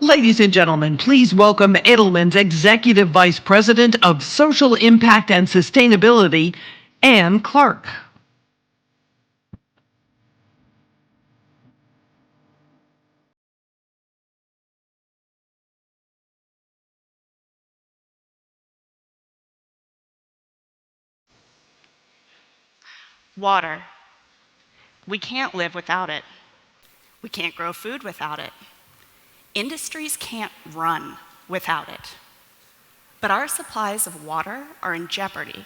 Ladies and gentlemen, please welcome Edelman's Executive Vice President of Social Impact and Sustainability, Ann Clark. Water. We can't live without it. We can't grow food without it. Industries can't run without it. But our supplies of water are in jeopardy,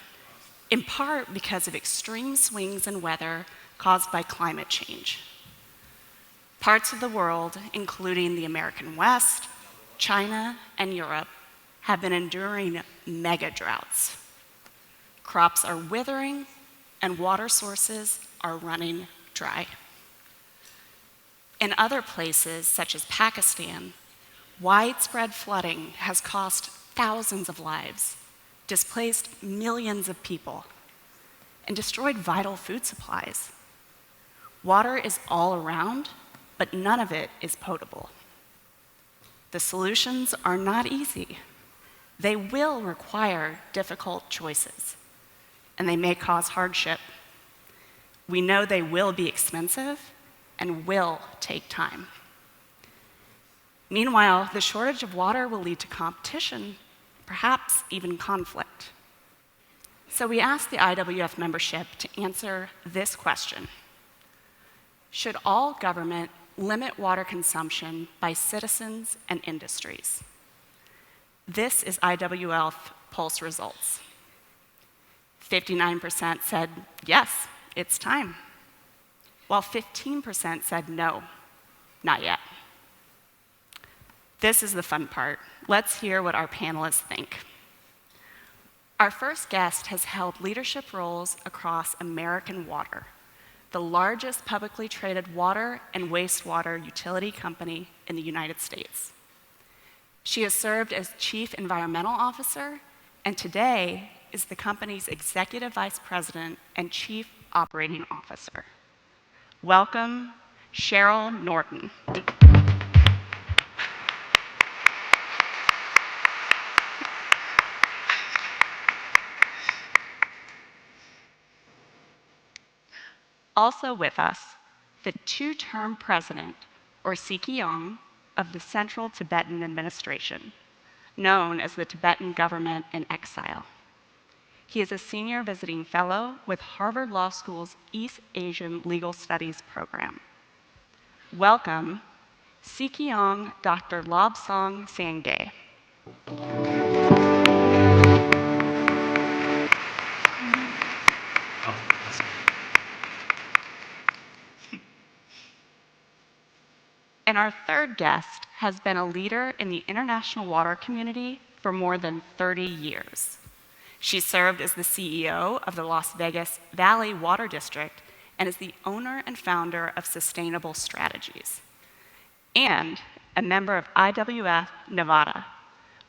in part because of extreme swings in weather caused by climate change. Parts of the world, including the American West, China, and Europe, have been enduring mega droughts. Crops are withering, and water sources are running dry. In other places, such as Pakistan, widespread flooding has cost thousands of lives, displaced millions of people, and destroyed vital food supplies. Water is all around, but none of it is potable. The solutions are not easy. They will require difficult choices, and they may cause hardship. We know they will be expensive and will take time. Meanwhile, the shortage of water will lead to competition, perhaps even conflict. So we asked the IWF membership to answer this question: should all government limit water consumption by citizens and industries? This is IWF Pulse results. 59% said yes, it's time, while 15% said no, not yet. This is the fun part. Let's hear what our panelists think. Our first guest has held leadership roles across American Water, the largest publicly traded water and wastewater utility company in the United States. She has served as Chief Environmental Officer and today is the company's Executive Vice President and Chief Operating Officer. Welcome, Cheryl Norton. Also with us, the two-term president, or Sikyong, of the Central Tibetan Administration, known as the Tibetan government in exile. He is a senior visiting fellow with Harvard Law School's East Asian Legal Studies program. Welcome, Sikyong Dr. Lobsang Sangay. And our third guest has been a leader in the international water community for more than 30 years. She served as the CEO of the Las Vegas Valley Water District and is the owner and founder of Sustainable Strategies, and a member of IWF Nevada.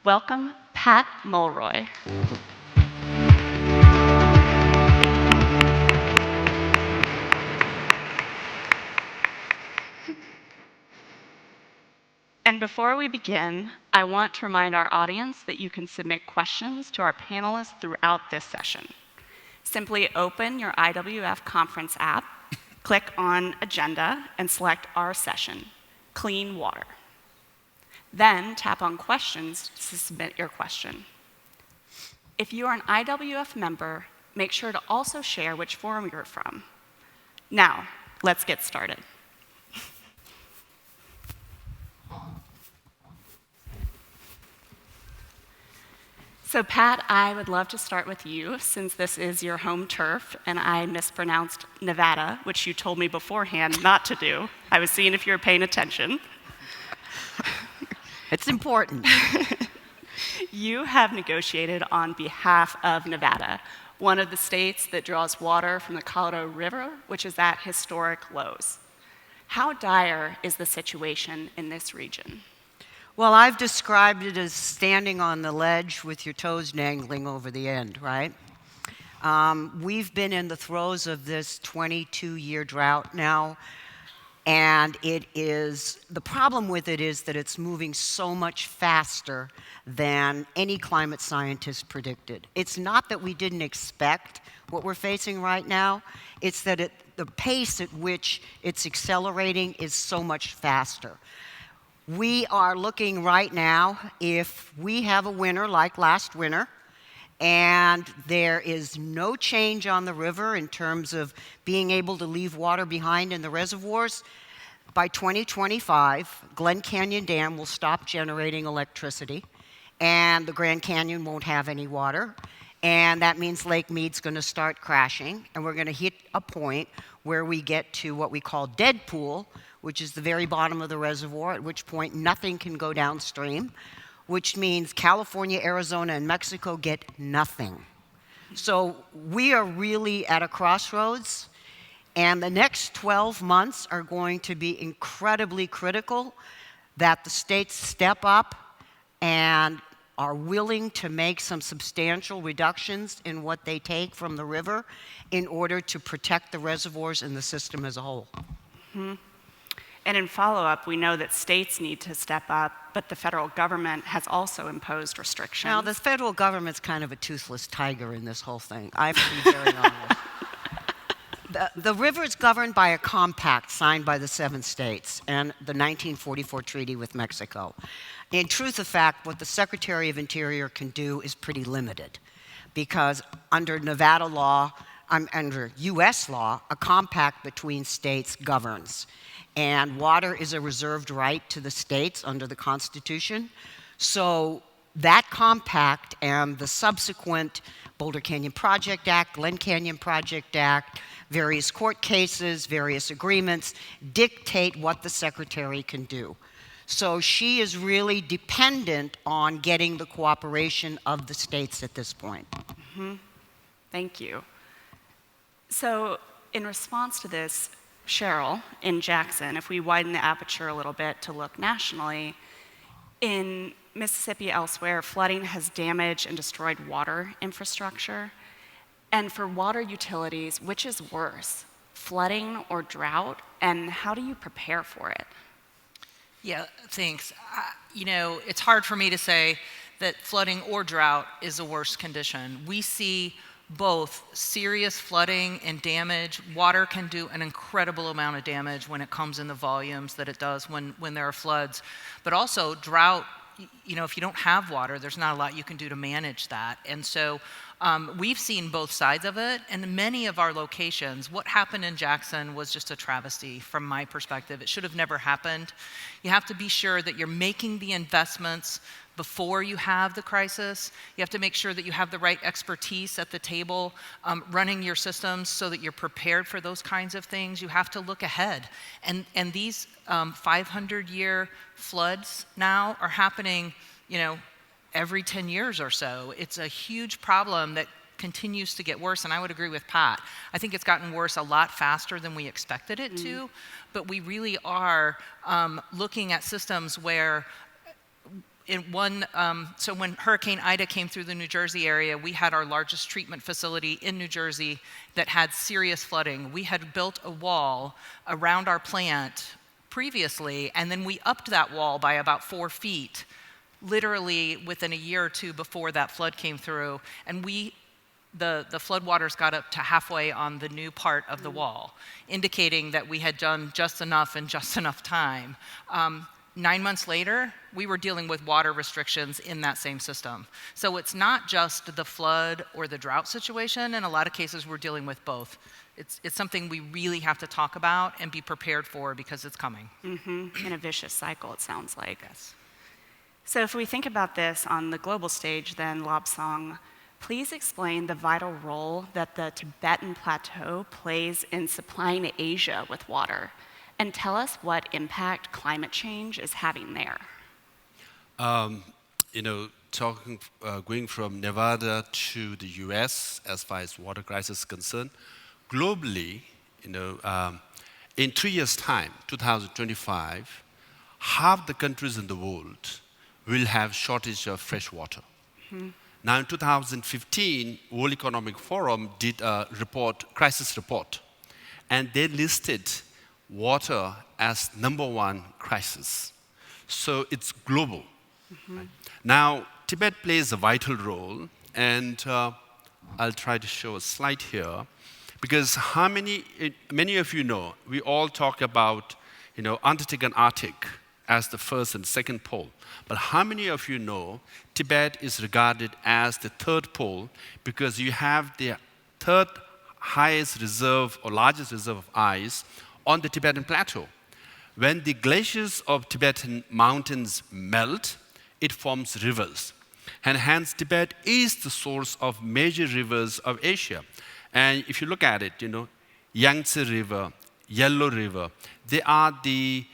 Welcome, Pat Mulroy. And before we begin, I want to remind our audience that you can submit questions to our panelists throughout this session. Simply open your IWF conference app, click on Agenda, and select our session, Clean Water. Then tap on Questions to submit your question. If you are an IWF member, make sure to also share which forum you're from. Now, let's get started. So Pat, I would love to start with you, since this is your home turf, and I mispronounced Nevada, which you told me beforehand not to do. I was seeing if you were paying attention. It's important. You have negotiated on behalf of Nevada, one of the states that draws water from the Colorado River, which is at historic lows. How dire is the situation in this region? Well, I've described it as standing on the ledge with your toes dangling over the end, right? We've been in the throes of this 22-year drought now, And the problem with it is that it's moving so much faster than any climate scientist predicted. It's not that we didn't expect what we're facing right now, it's that the pace at which it's accelerating is so much faster. We are looking right now, if we have a winter like last winter, and there is no change on the river in terms of being able to leave water behind in the reservoirs, by 2025, Glen Canyon Dam will stop generating electricity, and the Grand Canyon won't have any water, and that means Lake Mead's going to start crashing, and we're going to hit a point where we get to what we call dead pool, which is the very bottom of the reservoir, at which point nothing can go downstream, which means California, Arizona, and Mexico get nothing. So we are really at a crossroads, and the next 12 months are going to be incredibly critical that the states step up and are willing to make some substantial reductions in what they take from the river in order to protect the reservoirs and the system as a whole. Mm-hmm. And in follow-up, we know that states need to step up, but the federal government has also imposed restrictions. Now, the federal government's kind of a toothless tiger in this whole thing. I have to be very honest. The river is governed by a compact signed by the 7 states and the 1944 treaty with Mexico. In truth of fact, what the Secretary of Interior can do is pretty limited, because under Nevada law, under US law, a compact between states governs. And water is a reserved right to the states under the Constitution. So that compact and the subsequent Boulder Canyon Project Act, Glen Canyon Project Act, various court cases, various agreements, dictate what the secretary can do. So she is really dependent on getting the cooperation of the states at this point. Mm-hmm. Thank you. So in response to this, Cheryl, in Jackson, if we widen the aperture a little bit to look nationally, in Mississippi elsewhere, flooding has damaged and destroyed water infrastructure. And for water utilities, which is worse, flooding or drought? And how do you prepare for it? Yeah, thanks. It's hard for me to say that flooding or drought is a worse condition. We see both serious flooding and damage. Water can do an incredible amount of damage when it comes in the volumes that it does when there are floods. But also drought, if you don't have water, there's not a lot you can do to manage that. And so we've seen both sides of it. And in many of our locations, what happened in Jackson was just a travesty from my perspective. It should have never happened. You have to be sure that you're making the investments before you have the crisis. You have to make sure that you have the right expertise at the table, running your systems so that you're prepared for those kinds of things. You have to look ahead. And these 500-year floods now are happening, every 10 years or so. It's a huge problem that continues to get worse, and I would agree with Pat. I think it's gotten worse a lot faster than we expected it to, but we really are looking at systems where so when Hurricane Ida came through the New Jersey area, we had our largest treatment facility in New Jersey that had serious flooding. We had built a wall around our plant previously, and then we upped that wall by about 4 feet, literally within a year or two before that flood came through. And the floodwaters got up to halfway on the new part of the wall, indicating that we had done just enough in just enough time. 9 months later, we were dealing with water restrictions in that same system. So it's not just the flood or the drought situation. In a lot of cases, we're dealing with both. It's something we really have to talk about and be prepared for because it's coming. Mm-hmm. In a vicious cycle, it sounds like. Yes. So if we think about this on the global stage, then, Lobsang, please explain the vital role that the Tibetan Plateau plays in supplying Asia with water. And tell us what impact climate change is having there. Going from Nevada to the US as far as water crisis is concerned, globally, in 3 years' time, 2025, half the countries in the world will have shortage of fresh water. Mm-hmm. Now, in 2015, World Economic Forum did a crisis report, and they listed water as #1 crisis. So it's global. Right? Now, Tibet plays a vital role, and I'll try to show a slide here, because many of you know, we all talk about, Antarctic and Arctic as the first and second pole. But how many of you know Tibet is regarded as the third pole because you have the third highest reserve or largest reserve of ice on the Tibetan plateau? When the glaciers of Tibetan mountains melt, it forms rivers. And hence, Tibet is the source of major rivers of Asia. And if you look at it, Yangtze River, Yellow River, they are the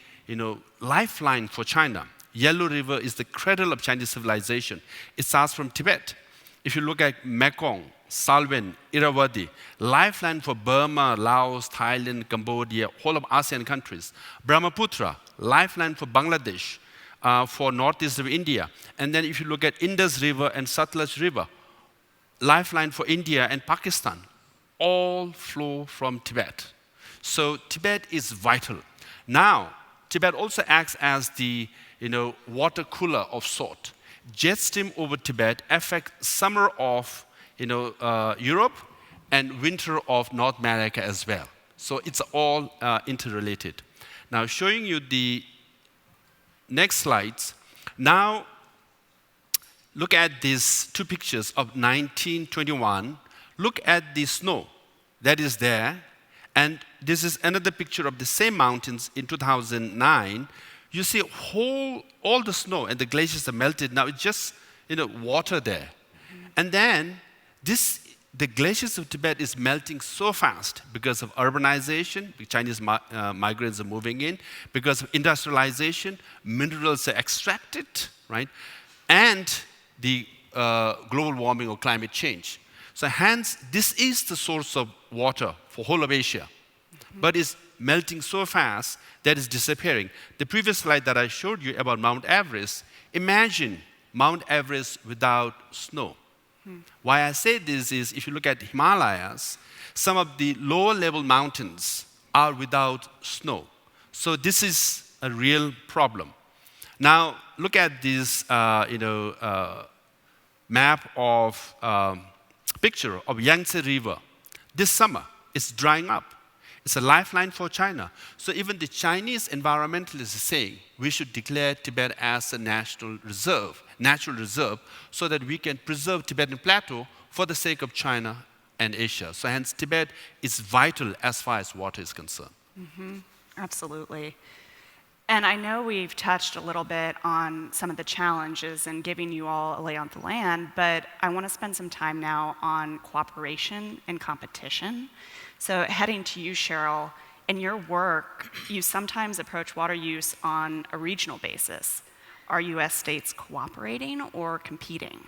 lifeline for China. Yellow River is the cradle of Chinese civilization. It starts from Tibet. If you look at Mekong, Salween, Irrawaddy, lifeline for Burma, Laos, Thailand, Cambodia, whole of ASEAN countries. Brahmaputra, lifeline for Bangladesh, for northeast of India. And then if you look at Indus River and Satluj River, lifeline for India and Pakistan, all flow from Tibet. So Tibet is vital. Now, Tibet also acts as the water cooler of sort. Jet stream over Tibet affects summer of Europe and winter of North America as well. So it's all interrelated. Now, showing you the next slides. Now, look at these two pictures of 1921. Look at the snow that is there. And this is another picture of the same mountains in 2009. You see all the snow and the glaciers are melted. Now it's just water there. And then the glaciers of Tibet is melting so fast because of urbanization, Chinese migrants are moving in, because of industrialization, minerals are extracted, right? And the global warming or climate change. So hence, this is the source of water for whole of Asia. But it's melting so fast that it's disappearing. The previous slide that I showed you about Mount Everest, imagine Mount Everest without snow. Why I say this is, if you look at the Himalayas, some of the lower level mountains are without snow. So this is a real problem. Now, look at this map of picture of Yangtze River. This summer, it's drying up. It's a lifeline for China. So even the Chinese environmentalists are saying we should declare Tibet as a natural reserve, so that we can preserve Tibetan plateau for the sake of China and Asia. So hence, Tibet is vital as far as water is concerned. Absolutely. And I know we've touched a little bit on some of the challenges and giving you all a lay on the land, but I want to spend some time now on cooperation and competition. So heading to you, Cheryl, in your work, you sometimes approach water use on a regional basis. Are US states cooperating or competing?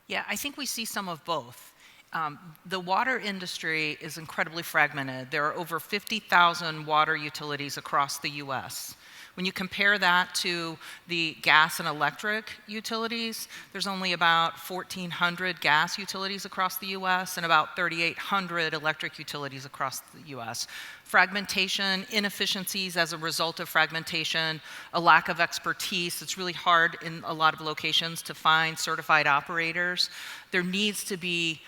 Yeah, I think we see some of both. The water industry is incredibly fragmented. There are over 50,000 water utilities across the US. When you compare that to the gas and electric utilities, there's only about 1,400 gas utilities across the US and about 3,800 electric utilities across the US. Fragmentation, inefficiencies as a result of fragmentation, a lack of expertise. It's really hard in a lot of locations to find certified operators. There needs to be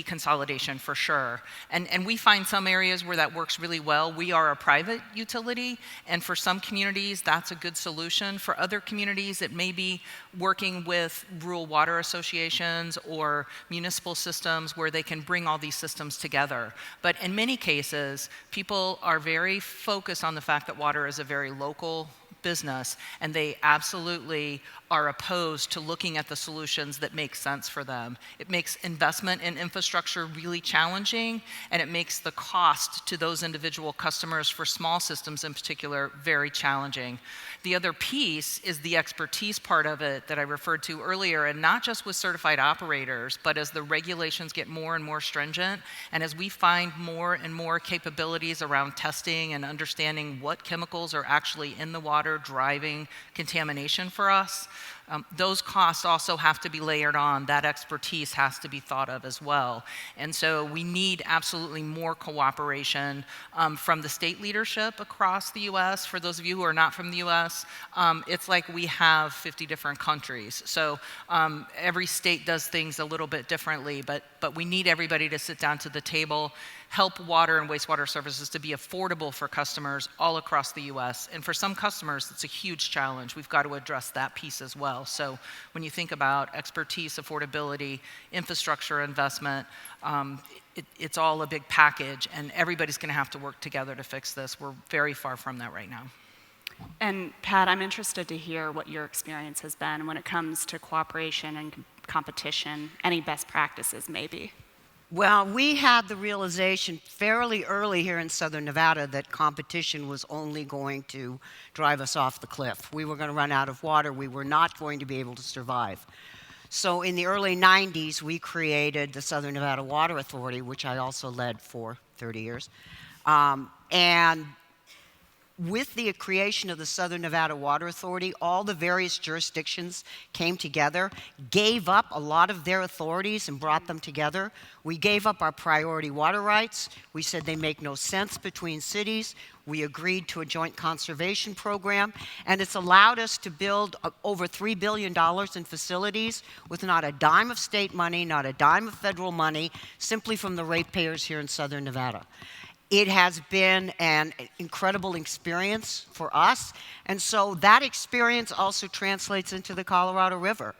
consolidation for sure. And we find some areas where that works really well. We are a private utility, and for some communities, that's a good solution. For other communities, it may be working with rural water associations or municipal systems where they can bring all these systems together. But in many cases, people are very focused on the fact that water is a very local business, and they absolutely are opposed to looking at the solutions that make sense for them. It makes investment in infrastructure really challenging, and it makes the cost to those individual customers for small systems in particular very challenging. The other piece is the expertise part of it that I referred to earlier, and not just with certified operators, but as the regulations get more and more stringent, and as we find more and more capabilities around testing and understanding what chemicals are actually in the water driving contamination for us, those costs also have to be layered on. That expertise has to be thought of as well. And so we need absolutely more cooperation from the state leadership across the US. For those of you who are not from the US, it's like we have 50 different countries. So every state does things a little bit differently, but we need everybody to sit down to the table, help water and wastewater services to be affordable for customers all across the US. And for some customers, it's a huge challenge. We've got to address that piece as well. So when you think about expertise, affordability, infrastructure investment, it's all a big package, and everybody's going to have to work together to fix this. We're very far from that right now. And Pat, I'm interested to hear what your experience has been when it comes to cooperation and competition, any best practices maybe. Well, we had the realization fairly early here in Southern Nevada that competition was only going to drive us off the cliff. We were going to run out of water. We were not going to be able to survive. So in the early 90s, we created the Southern Nevada Water Authority, which I also led for 30 years. And with the creation of the Southern Nevada Water Authority, all the various jurisdictions came together, gave up a lot of their authorities and brought them together. We gave up our priority water rights. We said they make no sense between cities. We agreed to a joint conservation program, and it's allowed us to build over $3 billion in facilities with not a dime of state money, not a dime of federal money, simply from the ratepayers here in Southern Nevada. It has been an incredible experience for us, and so that experience also translates into the Colorado River.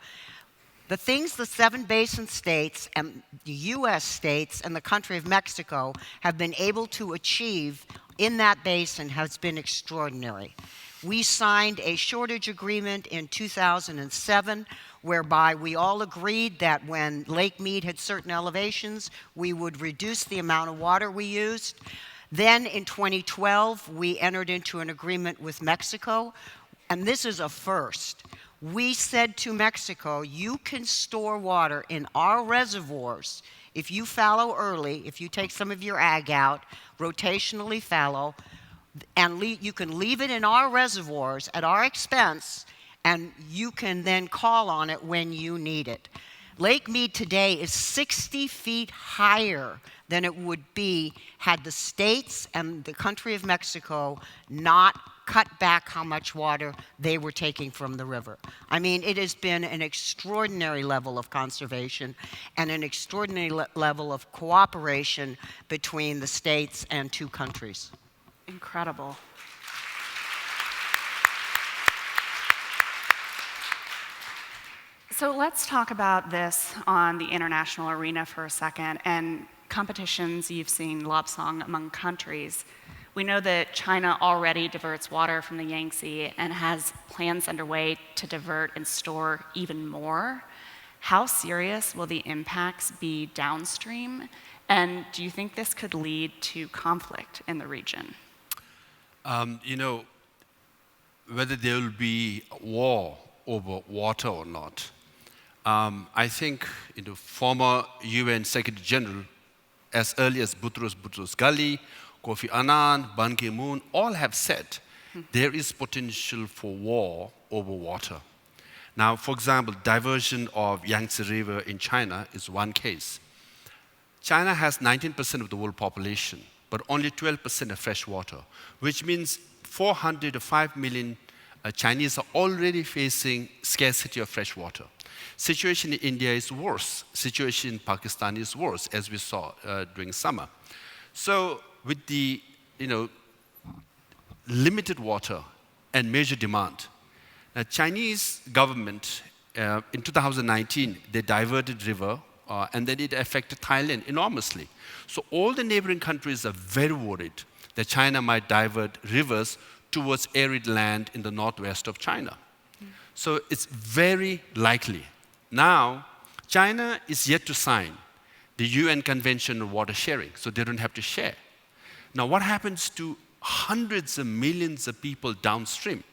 The things the 7 basin states and the US states and the country of Mexico have been able to achieve in that basin has been extraordinary. We signed a shortage agreement in 2007 whereby we all agreed that when Lake Mead had certain elevations, we would reduce the amount of water we used. Then in 2012, we entered into an agreement with Mexico, and this is a first. We said to Mexico, you can store water in our reservoirs if you fallow early, if you take some of your ag out, rotationally fallow, and you can leave it in our reservoirs at our expense, and you can then call on it when you need it. Lake Mead today is 60 feet higher than it would be had the states and the country of Mexico not cut back how much water they were taking from the river. I mean, it has been an extraordinary level of conservation and an extraordinary level of cooperation between the states and 2 countries. Incredible. So let's talk about this on the international arena for a second, and competitions you've seen, Lobsang, among countries. We know that China already diverts water from the Yangtze and has plans underway to divert and store even more. How serious will the impacts be downstream? And do you think this could lead to conflict in the region? Whether there will be war over water or not, I think former UN Secretary General, as early as Boutros Ghali, Kofi Annan, Ban Ki-moon, all have said there is potential for war over water. Now, for example, diversion of Yangtze River in China is one case. China has 19% of the world population, but only 12% of fresh water, which means 400 to 5 million Chinese are already facing scarcity of fresh water. Situation in India is worse. Situation in Pakistan is worse, as we saw during summer. So with the limited water and major demand, the Chinese government in 2019, they diverted river and then it affected Thailand enormously. So all the neighboring countries are very worried that China might divert rivers towards arid land in the northwest of China. So it's very likely. Now, China is yet to sign the UN Convention on Water Sharing, so they don't have to share. Now, what happens to hundreds of millions of people downstream?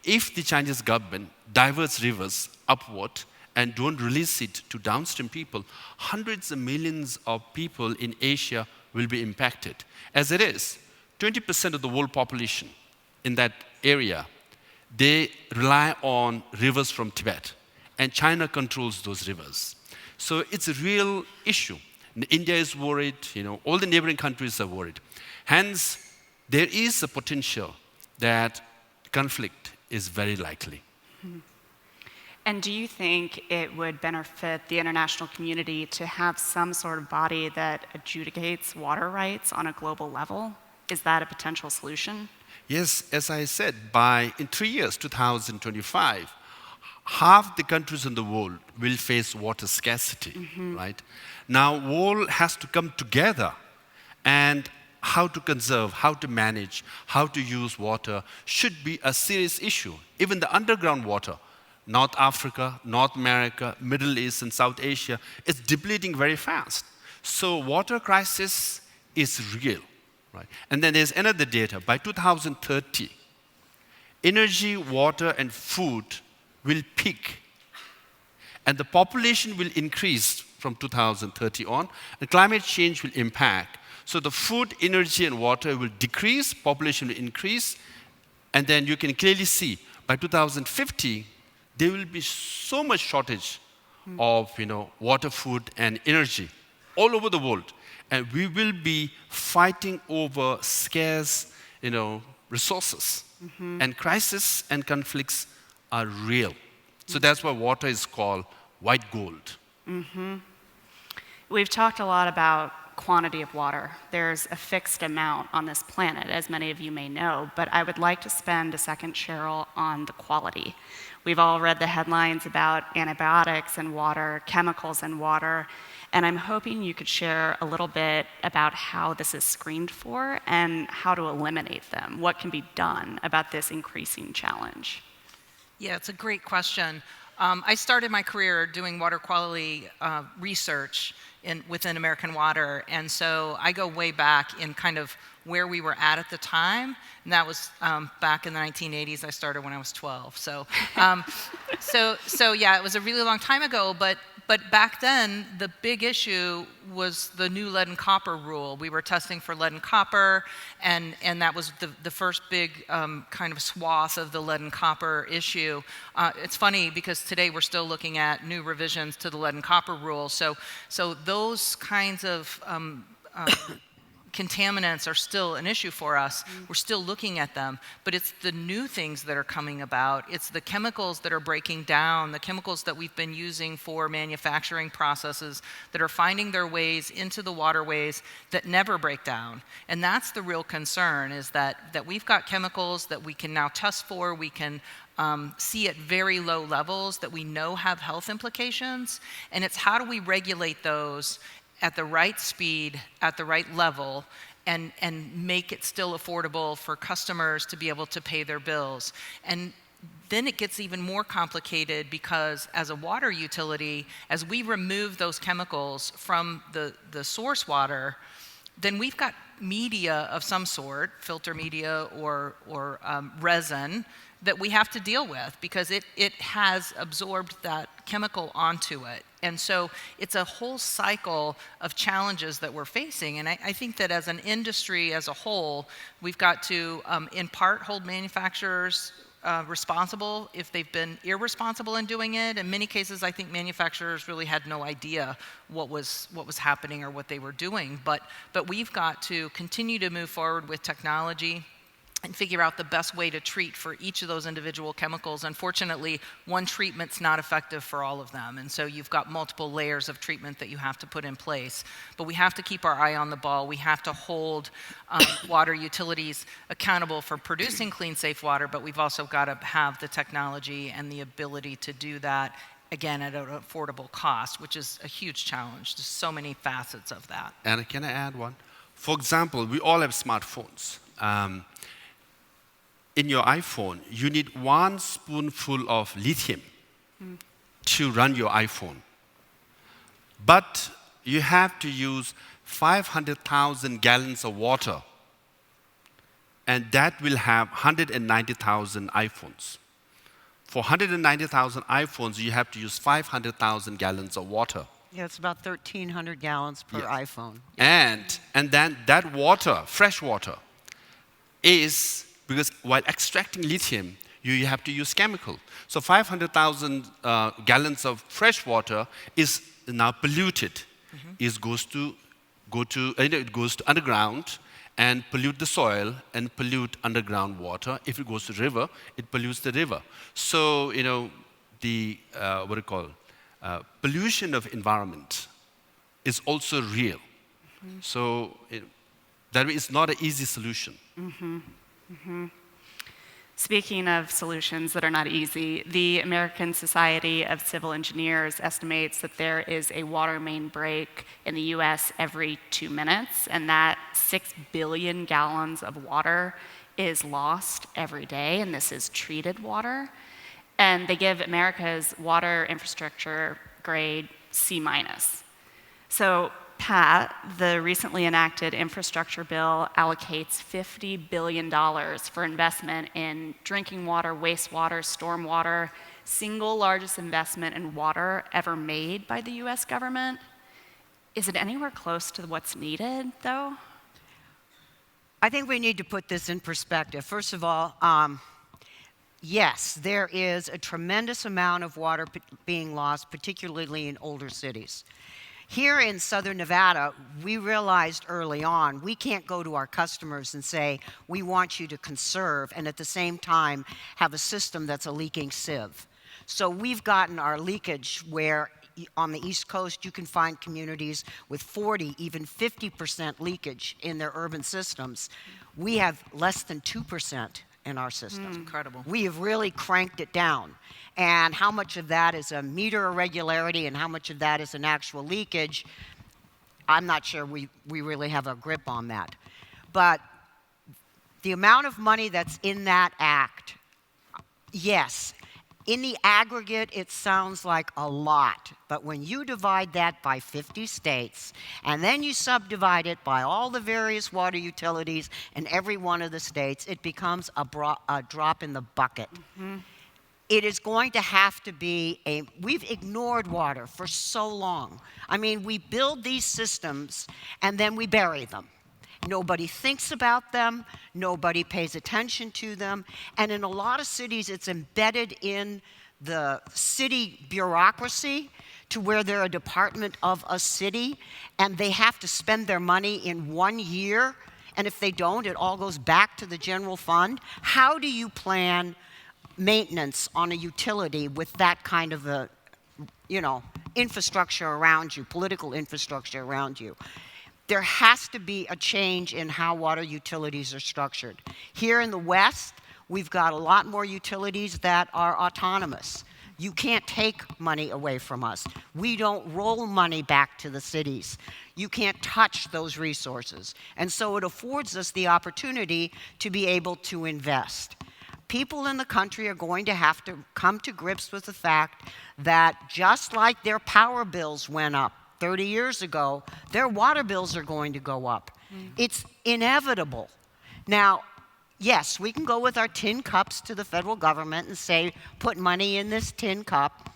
If the Chinese government diverts rivers upward and don't release it to downstream people, hundreds of millions of people in Asia will be impacted. As it is, 20% of the world population in that area, they rely on rivers from Tibet. and China controls those rivers. So it's a real issue. India is worried, all the neighboring countries are worried. Hence, there is a potential that conflict is very likely. And do you think it would benefit the international community to have some sort of body that adjudicates water rights on a global level? Is that a potential solution? Yes, as I said, in 3 years, 2025, half the countries in the world will face water scarcity, right? Now, all has to come together, and how to conserve, how to manage, how to use water should be a serious issue. Even the underground water, North Africa, North America, Middle East, and South Asia is depleting very fast. So water crisis is real, right? And then there's another data. By 2030, energy, water, and food will peak, and the population will increase from 2030 on, and climate change will impact. So the food, energy, and water will decrease, population will increase, and then you can clearly see by 2050, there will be so much shortage of water, food, and energy all over the world. And we will be fighting over scarce resources. And crises and conflicts are real. So that's why water is called white gold. We've talked a lot about quantity of water. There's a fixed amount on this planet, as many of you may know, but I would like to spend a second, Cheryl, on the quality. We've all read the headlines about antibiotics in water, chemicals in water, and I'm hoping you could share a little bit about how this is screened for and how to eliminate them. What can be done about this increasing challenge? Yeah, it's a great question. I started my career doing water quality research within American Water, and so I go way back in kind of where we were at the time, and that was back in the 1980s. I started when I was 12, so yeah, it was a really long time ago. But back then, the big issue was the new lead and copper rule. We were testing for lead and copper, and that was the first big kind of swath of the lead and copper issue. It's funny because today we're still looking at new revisions to the lead and copper rule. So those kinds of contaminants are still an issue for us. We're still looking at them, but it's the new things that are coming about. It's the chemicals that are breaking down, the chemicals that we've been using for manufacturing processes that are finding their ways into the waterways that never break down. And that's the real concern, is that we've got chemicals that we can now test for, we can see at very low levels that we know have health implications, and it's how do we regulate those at the right speed, at the right level, and make it still affordable for customers to be able to pay their bills. And then it gets even more complicated because as a water utility, as we remove those chemicals from the source water, then we've got media of some sort, filter media or resin, that we have to deal with because it has absorbed that chemical onto it. And so it's a whole cycle of challenges that we're facing. And I think that as an industry as a whole, we've got to, in part, hold manufacturers responsible if they've been irresponsible in doing it. In many cases, I think manufacturers really had no idea what was happening or what they were doing. But we've got to continue to move forward with technology and figure out the best way to treat for each of those individual chemicals. Unfortunately, one treatment's not effective for all of them, and so you've got multiple layers of treatment that you have to put in place. But we have to keep our eye on the ball. We have to hold water utilities accountable for producing clean, safe water, but we've also got to have the technology and the ability to do that, again, at an affordable cost, which is a huge challenge. There's so many facets of that. And can I add one? For example, we all have smartphones. In your iPhone, you need 1 spoonful of lithium to run your iPhone. But you have to use 500,000 gallons of water, and that will have 190,000 iPhones. For 190,000 iPhones, you have to use 500,000 gallons of water. Yeah, it's about 1,300 gallons per iPhone. And then that water, fresh water, is, because while extracting lithium, you have to use chemical. So 500,000 gallons of fresh water is now polluted. It goes to underground and pollute the soil and pollute underground water. If it goes to river, it pollutes the river. So the pollution of environment is also real. So that is not an easy solution. Speaking of solutions that are not easy, the American Society of Civil Engineers estimates that there is a water main break in the US every 2 minutes, and that 6 billion gallons of water is lost every day, and this is treated water. And they give America's water infrastructure grade C-. So Pat, the recently enacted infrastructure bill allocates $50 billion for investment in drinking water, wastewater, stormwater, single largest investment in water ever made by the US government. Is it anywhere close to what's needed, though? I think we need to put this in perspective. First of all, yes, there is a tremendous amount of water being lost, particularly in older cities. Here in Southern Nevada, we realized early on we can't go to our customers and say, we want you to conserve, and at the same time have a system that's a leaking sieve. So we've gotten our leakage where on the East Coast you can find communities with 40, even 50% leakage in their urban systems. We have less than 2% in our system. That's incredible. We have really cranked it down. And how much of that is a meter irregularity and how much of that is an actual leakage, I'm not sure we really have a grip on that. But the amount of money that's in that act, yes, in the aggregate, it sounds like a lot. But when you divide that by 50 states, and then you subdivide it by all the various water utilities in every one of the states, it becomes a drop in the bucket. It is going to have to be we've ignored water for so long. I mean, we build these systems and then we bury them. Nobody thinks about them, nobody pays attention to them, and in a lot of cities it's embedded in the city bureaucracy to where they're a department of a city and they have to spend their money in 1 year, and if they don't, it all goes back to the general fund. How do you plan maintenance on a utility with that kind of a, infrastructure around you, political infrastructure around you? There has to be a change in how water utilities are structured. Here in the West, we've got a lot more utilities that are autonomous. You can't take money away from us. We don't roll money back to the cities. You can't touch those resources. And so it affords us the opportunity to be able to invest. People in the country are going to have to come to grips with the fact that just like their power bills went up 30 years ago, their water bills are going to go up. It's inevitable. Now, yes, we can go with our tin cups to the federal government and say, put money in this tin cup,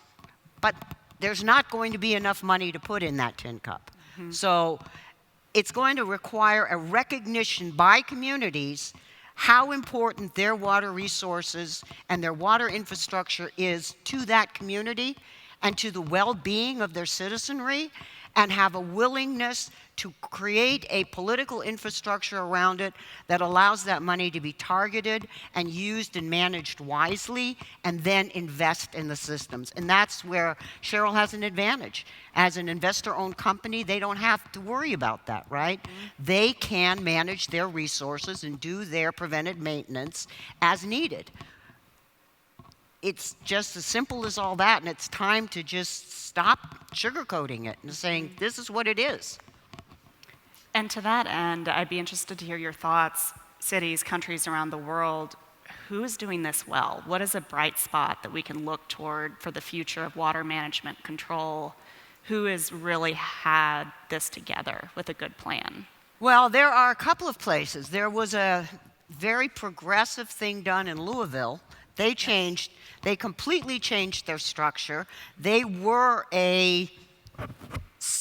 but there's not going to be enough money to put in that tin cup. So it's going to require a recognition by communities how important their water resources and their water infrastructure is to that community and to the well-being of their citizenry, and have a willingness to create a political infrastructure around it that allows that money to be targeted and used and managed wisely, and then invest in the systems. And that's where Cheryl has an advantage. As an investor-owned company, they don't have to worry about that, right? They can manage their resources and do their preventive maintenance as needed. It's just as simple as all that, and it's time to just stop sugarcoating it and saying, this is what it is. And to that end, I'd be interested to hear your thoughts, cities, countries around the world. Who is doing this well? What is a bright spot that we can look toward for the future of water management control? Who has really had this together with a good plan? Well, there are a couple of places. There was a very progressive thing done in Louisville. They completely changed their structure. They were a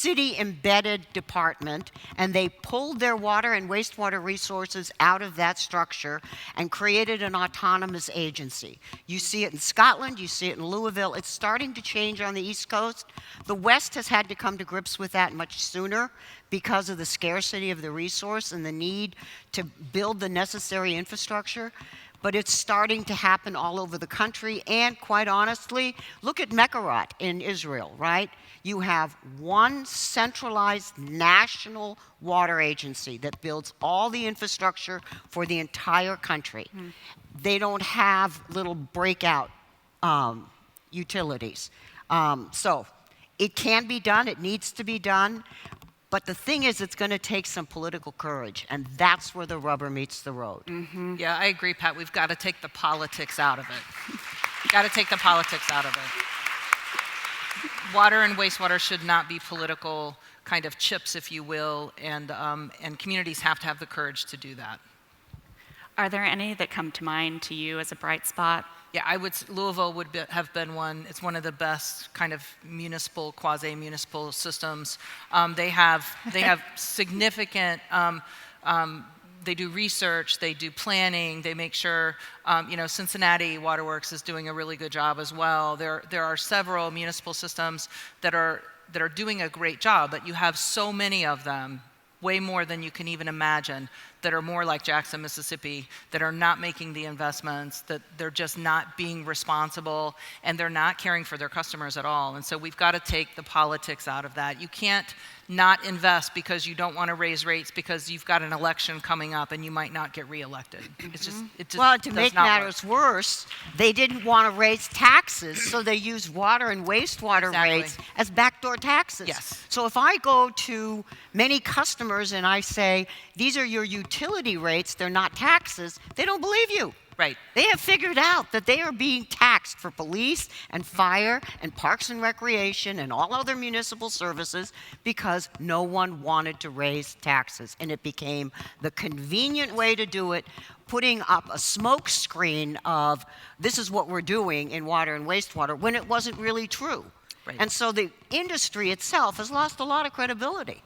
city-embedded department, and they pulled their water and wastewater resources out of that structure and created an autonomous agency. You see it in Scotland, you see it in Louisville. It's starting to change on the East Coast. The West has had to come to grips with that much sooner because of the scarcity of the resource and the need to build the necessary infrastructure. But it's starting to happen all over the country, and quite honestly, look at Mekarot in Israel, right? You have one centralized national water agency that builds all the infrastructure for the entire country. They don't have little breakout utilities. So it can be done, it needs to be done, but the thing is, it's going to take some political courage, and that's where the rubber meets the road. Yeah, I agree, Pat. We've got to take the politics out of it. Got to take the politics out of it. Water and wastewater should not be political kind of chips, if you will, and communities have to have the courage to do that. Are there any that come to mind to you as a bright spot? Yeah, Louisville have been one. It's one of the best kind of municipal, quasi-municipal systems. They have significant. They do research, they do planning, they make sure. Cincinnati Waterworks is doing a really good job as well. There are several municipal systems that are doing a great job, but you have so many of them, way more than you can even imagine, that are more like Jackson, Mississippi, that are not making the investments, that they're just not being responsible, and they're not caring for their customers at all. And so we've got to take the politics out of that. You can't not invest because you don't want to raise rates because you've got an election coming up and you might not get reelected. It just well, to make matters worse, they didn't want to raise taxes, so they used water and wastewater rates as backdoor taxes. Yes. So if I go to many customers and I say, these are your utility rates, they're not taxes, they don't believe you. Right. They have figured out that they are being taxed for police and fire and parks and recreation and all other municipal services because no one wanted to raise taxes. And it became the convenient way to do it, putting up a smoke screen of this is what we're doing in water and wastewater when it wasn't really true. Right. And so the industry itself has lost a lot of credibility.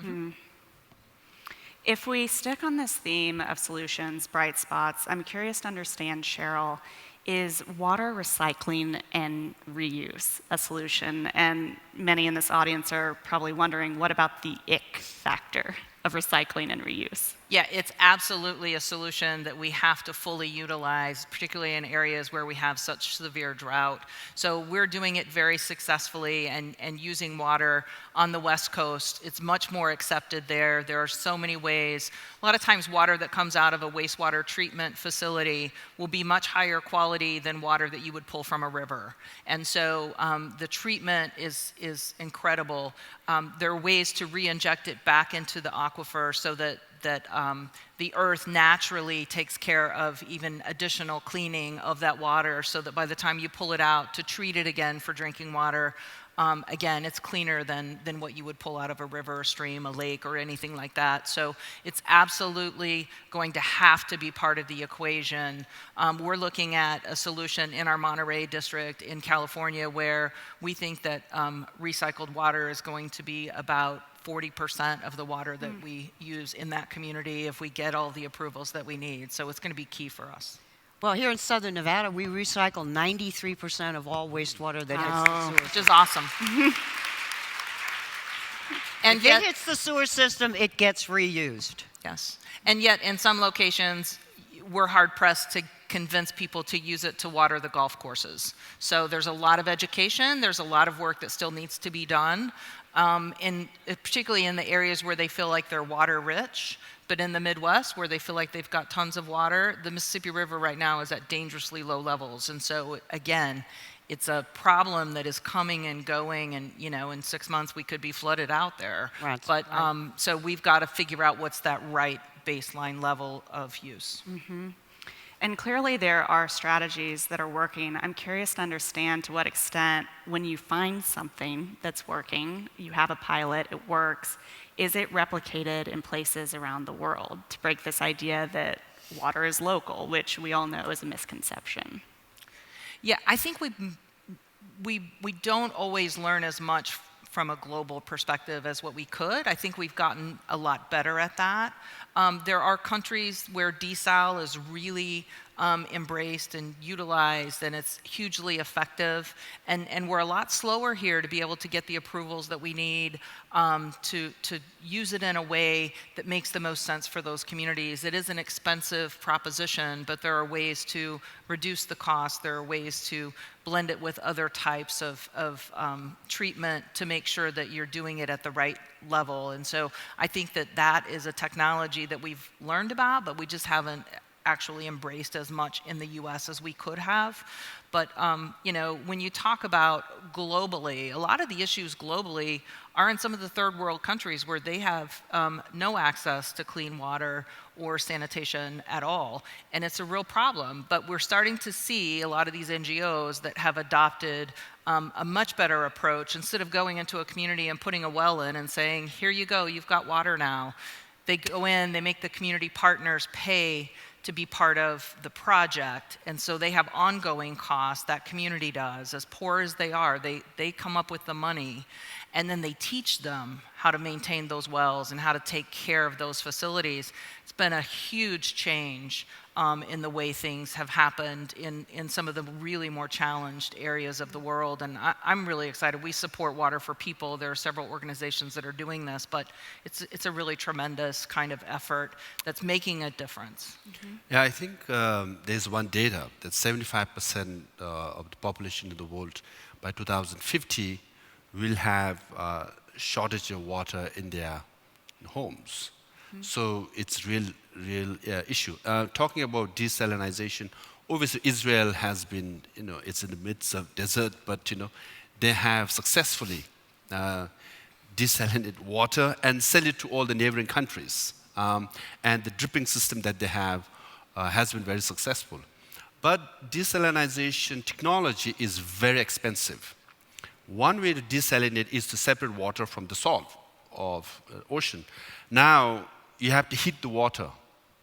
If we stick on this theme of solutions, bright spots, I'm curious to understand, Cheryl, is water recycling and reuse a solution? And many in this audience are probably wondering, what about the ick factor of recycling and reuse? Yeah, it's absolutely a solution that we have to fully utilize, particularly in areas where we have such severe drought. So we're doing it very successfully and using water on the West Coast. It's much more accepted there. There are so many ways. A lot of times water that comes out of a wastewater treatment facility will be much higher quality than water that you would pull from a river. And so the treatment is incredible. There are ways to re-inject it back into the aquifer so that the earth naturally takes care of even additional cleaning of that water so that by the time you pull it out to treat it again for drinking water, again, it's cleaner than what you would pull out of a river, a stream, a lake, or anything like that. So it's absolutely going to have to be part of the equation. We're looking at a solution in our Monterey district in California where we think that recycled water is going to be about 40% of the water that we use in that community if we get all the approvals that we need. So it's going to be key for us. Well, here in Southern Nevada, we recycle 93% of all wastewater that hits the sewer. Which is awesome. And if yet, it hits the sewer system, it gets reused. yes. And yet, in some locations, we're hard-pressed to convince people to use it to water the golf courses. So there's a lot of education. There's a lot of work that still needs to be done. Particularly in the areas where they feel like they're water rich, but in the Midwest where they feel like they've got tons of water, the Mississippi River right now is at dangerously low levels. And so again, it's a problem that is coming and going, and in 6 months we could be flooded out there. Right. But so we've got to figure out what's that right baseline level of use. And clearly there are strategies that are working. I'm curious to understand to what extent, when you find something that's working, you have a pilot, it works, is it replicated in places around the world to break this idea that water is local, which we all know is a misconception? Yeah, I think we don't always learn as much from a global perspective as what we could. I think we've gotten a lot better at that. There are countries where desal is really embraced and utilized, and it's hugely effective. And we're a lot slower here to be able to get the approvals that we need to use it in a way that makes the most sense for those communities. It is an expensive proposition, but there are ways to reduce the cost. There are ways to blend it with other types of treatment to make sure that you're doing it at the right level. And so I think that that is a technology that we've learned about, but we just haven't actually embraced as much in the US as we could have. But you know, when you talk about globally, a lot of the issues globally are in some of the third world countries where they have no access to clean water or sanitation at all. And it's a real problem. But we're starting to see a lot of these NGOs that have adopted a much better approach. Instead of going into a community and putting a well in and saying, here you go, you've got water now. They go in, they make the community partners pay to be part of the project, and so they have ongoing costs, that community does. As poor as they are, they come up with the money, and then they teach them how to maintain those wells and how to take care of those facilities. It's been a huge change in the way things have happened in some of the really more challenged areas of the world, and I'm really excited. We support Water for People. There are several organizations that are doing this, but it's a really tremendous kind of effort that's making a difference. Mm-hmm. Yeah, I think there's one data that 75% of the population in the world by 2050 will have shortage of water in their homes. Mm-hmm. So it's real issue. Talking about desalinization, obviously Israel has been, it's in the midst of desert, but they have successfully desalinated water and sell it to all the neighboring countries. And the dripping system that they have has been very successful. But desalinization technology is very expensive. One way to desalinate is to separate water from the salt of ocean. Now, you have to heat the water,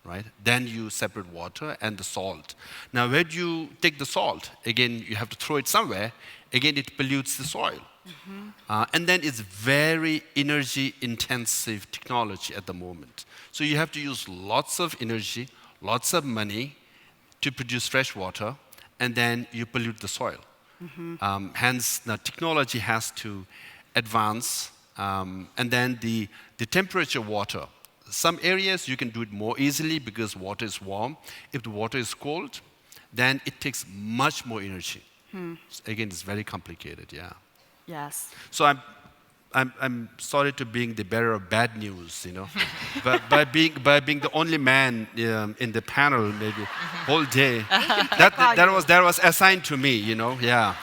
right? Then you separate water and the salt. Now, where do you take the salt? Again, you have to throw it somewhere. Again, it pollutes the soil. Mm-hmm. And then it's very energy-intensive technology at the moment. So you have to use lots of energy, lots of money to produce fresh water, and then you pollute the soil. Mm-hmm. Hence, the technology has to advance, and then the temperature of water. Some areas you can do it more easily because water is warm. If the water is cold, then it takes much more energy. Again, it's very complicated, yeah. Yes. So I'm sorry to being the bearer of bad news, but by being the only man in the panel, maybe whole day, that was assigned to me, yeah.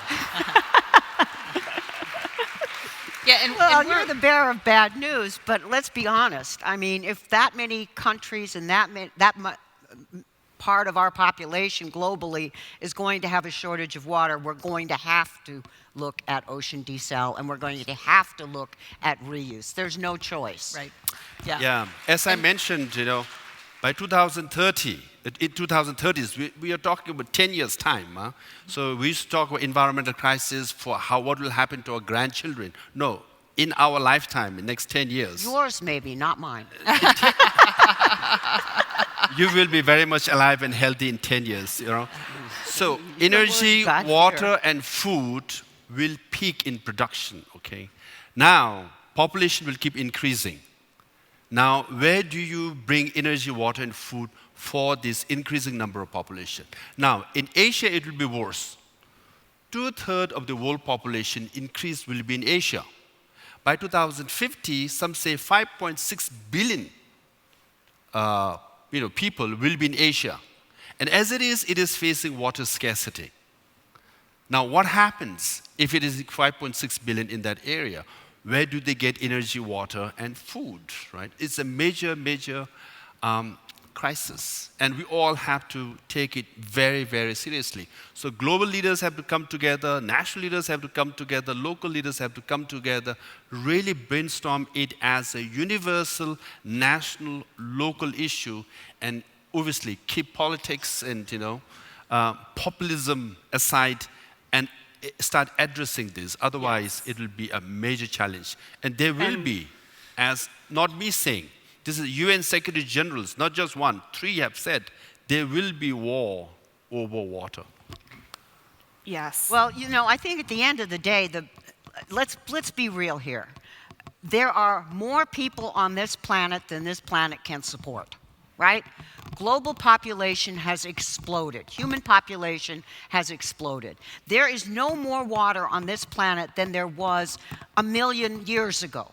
Yeah, and you're the bearer of bad news, but let's be honest. I mean, if that many countries and that part of our population globally is going to have a shortage of water, we're going to have to look at ocean desal, and we're going to have to look at reuse. There's no choice. Right. Yeah. Yeah. As I mentioned, by 2030, in 2030s, we are talking about 10 years' time. Huh? So we used to talk about environmental crisis for what will happen to our grandchildren. No, in our lifetime, in the next 10 years. Yours maybe, not mine. You will be very much alive and healthy in 10 years, So energy, water, and food will peak in production, okay? Now, population will keep increasing. Now, where do you bring energy, water, and food for this increasing number of population? Now, in Asia, it will be worse. 2/3 of the world population increase will be in Asia. By 2050, some say 5.6 billion people will be in Asia. And as it is facing water scarcity. Now, what happens if it is 5.6 billion in that area? Where do they get energy, water, and food, right? It's a major crisis, and we all have to take it very, very seriously. So global leaders have to come together, national leaders have to come together, local leaders have to come together, really brainstorm it as a universal, national, local issue, and obviously keep politics and populism aside, and start addressing this. Otherwise, it will be a major challenge. And there will be, as not me saying, this is UN Secretary Generals, not just one, 3 have said, there will be war over water. Yes. Well, I think at the end of the day, let's be real here. There are more people on this planet than this planet can support, right? Global population has exploded. Human population has exploded. There is no more water on this planet than there was 1 million years ago.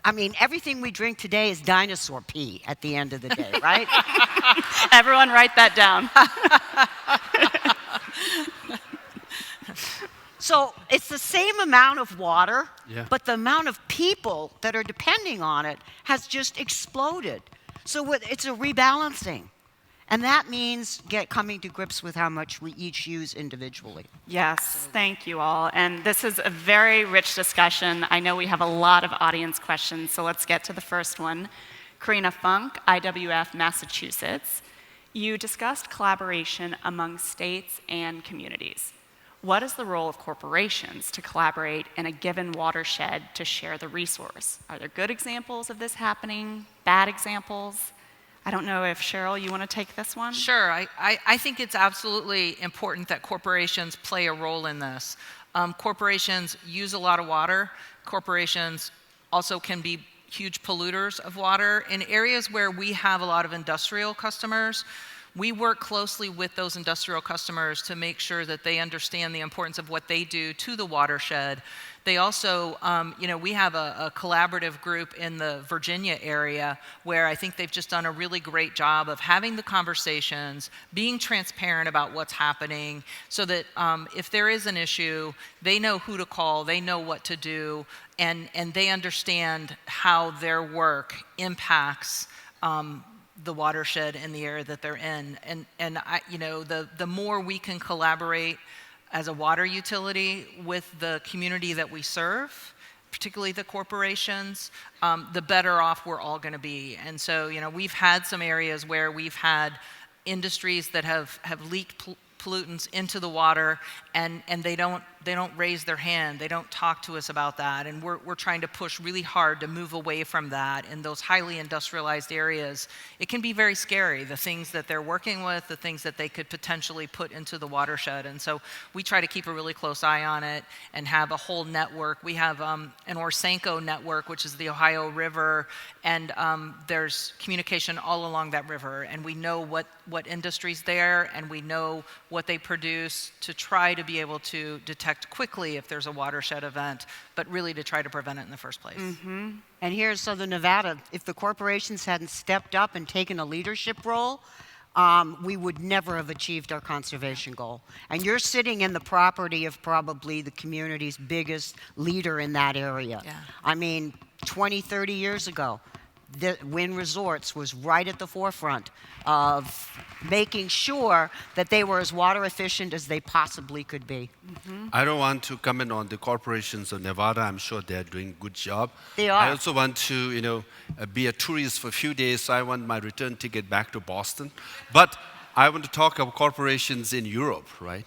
I mean, everything we drink today is dinosaur pee at the end of the day, right? Everyone write that down. So it's the same amount of water, Yeah. but the amount of people that are depending on it has just exploded. So it's a rebalancing. And that means coming to grips with how much we each use individually. Yes, thank you all. And this is a very rich discussion. I know we have a lot of audience questions, so let's get to the first one. Karina Funk, IWF Massachusetts. You discussed collaboration among states and communities. What is the role of corporations to collaborate in a given watershed to share the resource? Are there good examples of this happening? Bad examples? I don't know if, Cheryl, you want to take this one? Sure. I think it's absolutely important that corporations play a role in this. Corporations use a lot of water. Corporations also can be huge polluters of water. In areas where we have a lot of industrial customers, we work closely with those industrial customers to make sure that they understand the importance of what they do to the watershed. They also, we have a collaborative group in the Virginia area where I think they've just done a really great job of having the conversations, being transparent about what's happening, so that if there is an issue, they know who to call, they know what to do, and they understand how their work impacts the watershed and the area that they're in. And the more we can collaborate as a water utility with the community that we serve, particularly the corporations, the better off we're all going to be. And so, we've had some areas where we've had industries that have leaked pollutants into the water, and they don't raise their hand. They don't talk to us about that, and we're trying to push really hard to move away from that. In those highly industrialized areas, it can be very scary, the things that they're working with, the things that they could potentially put into the watershed. And so we try to keep a really close eye on it and have a whole network. We have an Orsanco network, which is the Ohio River, and there's communication all along that river, and we know what industry's there, and we know what they produce to try to be able to detect quickly if there's a watershed event, but really to try to prevent it in the first place. Mm-hmm. And here in Southern Nevada, if the corporations hadn't stepped up and taken a leadership role, we would never have achieved our conservation goal. And you're sitting in the property of probably the community's biggest leader in that area. Yeah. I mean, 20, 30 years ago, the Wynn Resorts was right at the forefront of making sure that they were as water efficient as they possibly could be. Mm-hmm. I don't want to comment on the corporations of Nevada. I'm sure they're doing a good job. They are. I also want to, be a tourist for a few days, so I want my return ticket back to Boston. But I want to talk about corporations in Europe, right?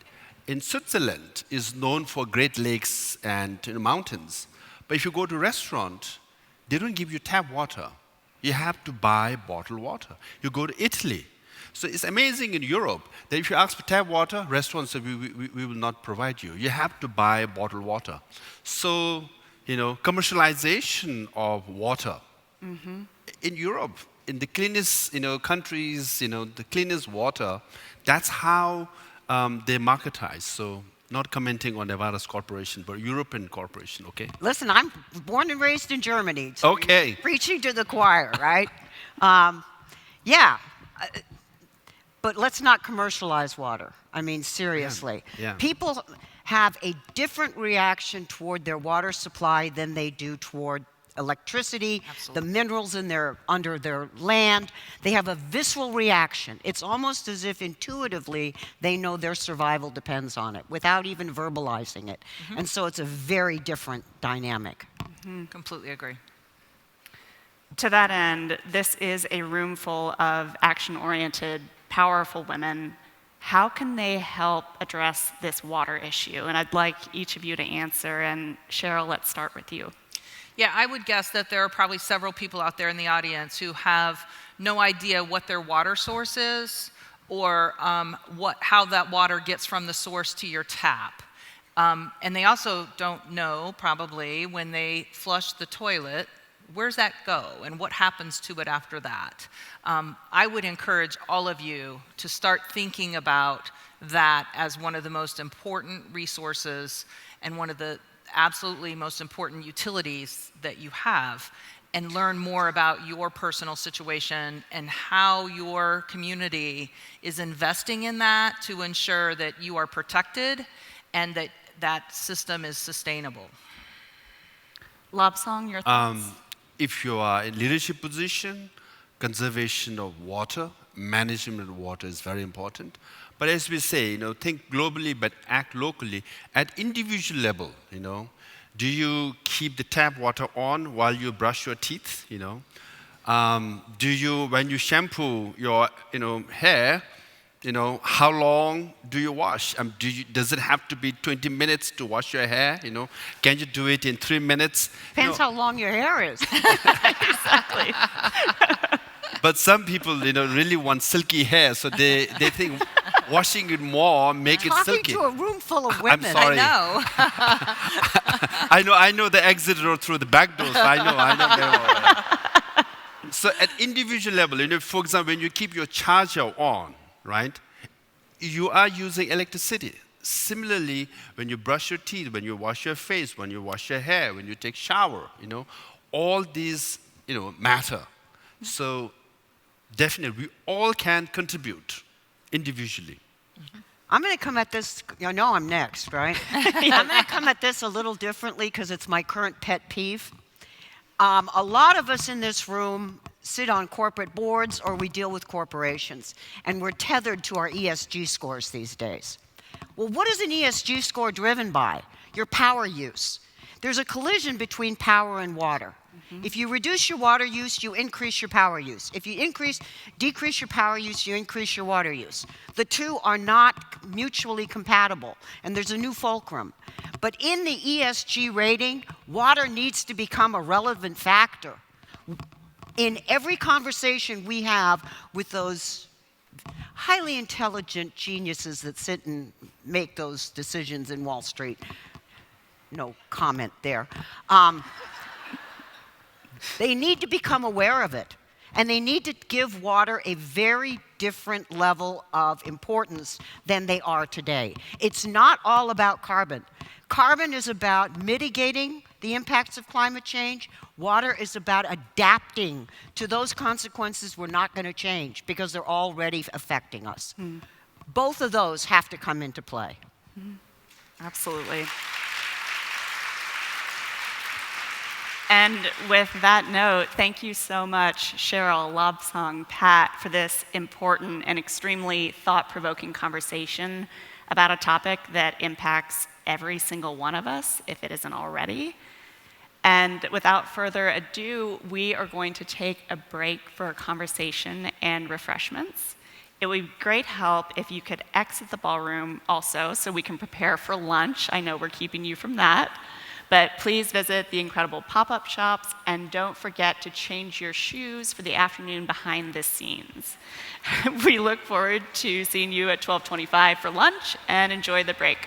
In Switzerland is known for Great Lakes and mountains. But if you go to a restaurant, they don't give you tap water. You have to buy bottled water. You go to Italy. So it's amazing in Europe that if you ask for tap water, restaurants say, we will not provide you. You have to buy bottled water. So, commercialization of water. Mm-hmm. In Europe, in the cleanest countries, the cleanest water, that's how they marketize. So not commenting on Nevada's corporation, but European corporation, okay? Listen, I'm born and raised in Germany. So Okay. you're preaching to the choir, right? But let's not commercialize water. I mean, seriously. Yeah. People have a different reaction toward their water supply than they do toward electricity, Absolutely. the minerals under their land. They have a visceral reaction. It's almost as if intuitively they know their survival depends on it without even verbalizing it. Mm-hmm. And so it's a very different dynamic. Mm-hmm. Completely agree. To that end, this is a room full of action-oriented, powerful women, how can they help address this water issue? And I'd like each of you to answer. And Cheryl, let's start with you. Yeah, I would guess that there are probably several people out there in the audience who have no idea what their water source is or how that water gets from the source to your tap. And they also don't know, probably, when they flush the toilet, where's that go and what happens to it after that? I would encourage all of you to start thinking about that as one of the most important resources and one of the absolutely most important utilities that you have, and learn more about your personal situation and how your community is investing in that to ensure that you are protected and that that system is sustainable. Lobsang, your thoughts? If you are in leadership position, conservation of water, management of water is very important. But as we say, think globally but act locally. At individual level, do you keep the tap water on while you brush your teeth? Do you, when you shampoo your hair, how long do you wash? Does it have to be 20 minutes to wash your hair? Can you do it in 3 minutes? Depends how long your hair is. Exactly. But some people, really want silky hair, so they think washing it more make it silky. Talking to a room full of women. I'm sorry. I know the exit road through the back door, so I know very well. So at individual level, for example, when you keep your charger on, right, you are using electricity. Similarly, when you brush your teeth, when you wash your face, when you wash your hair, when you take shower, all these, matter. So definitely, we all can contribute individually. I'm going to come at this, I'm next, right? I'm going to come at this a little differently because it's my current pet peeve. A lot of us in this room sit on corporate boards or we deal with corporations, and we're tethered to our ESG scores these days. Well, what is an ESG score driven by? Your power use. There's a collision between power and water. If you reduce your water use, you increase your power use. If you decrease your power use, you increase your water use. The two are not mutually compatible, and there's a new fulcrum. But in the ESG rating, water needs to become a relevant factor. In every conversation we have with those highly intelligent geniuses that sit and make those decisions in Wall Street, no comment there. They need to become aware of it, and they need to give water a very different level of importance than they are today. It's not all about carbon. Carbon is about mitigating the impacts of climate change. Water is about adapting to those consequences we're not going to change because they're already affecting us. Both of those have to come into play. Absolutely. And with that note, thank you so much, Cheryl, Lobsang, Pat, for this important and extremely thought-provoking conversation about a topic that impacts every single one of us, if it isn't already. And without further ado, we are going to take a break for conversation and refreshments. It would be great help if you could exit the ballroom also so we can prepare for lunch. I know we're keeping you from that. But please visit the incredible pop-up shops, and don't forget to change your shoes for the afternoon behind the scenes. We look forward to seeing you at 12:25 for lunch, and enjoy the break.